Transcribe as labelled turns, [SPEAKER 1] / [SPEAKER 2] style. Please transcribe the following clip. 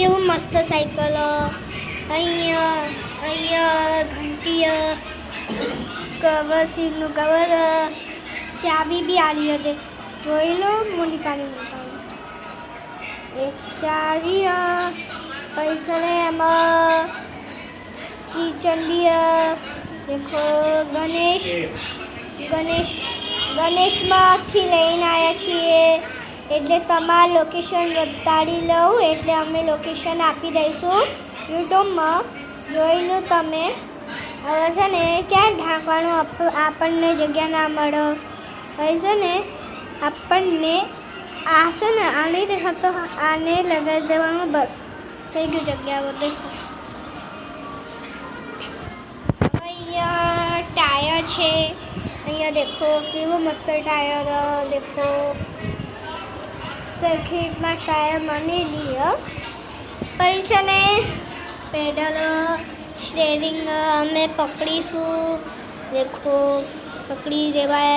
[SPEAKER 1] કેવું મસ્ત સાયકલો અહીંયા ઘંટી કવર સીટનું કવર ચાબી બી આવી હતી જોઈ લો મોનિકાની એક ચાવી પૈસા ને એમાં કિચન બી દેખો ગણેશમાંથી લઈને આવ્યા છીએ એટલે તમારા લોકેશન બતાડી લઉં એટલે અમે લોકેશન આપી દઈશું યુટ્યુબમાં જોઈ લો તમે હવે છે ને ક્યાં ઢાંકવાનું આપણને જગ્યા ના મળે હવે છે ને આપણને આ છે ને આને દેખાતો આને લગાવી દેવાનું બસ થઈ ગયું જગ્યા બધે અહીંયા ટાયર છે અહીંયા દેખો કેવું મસ્ત ટાયર દેખો સર્કિટમાં ટાયર મને લીધો પછી છે ને પેડલ સ્ટેરિંગ અમે પકડીશું દેખો પકડી દેવાય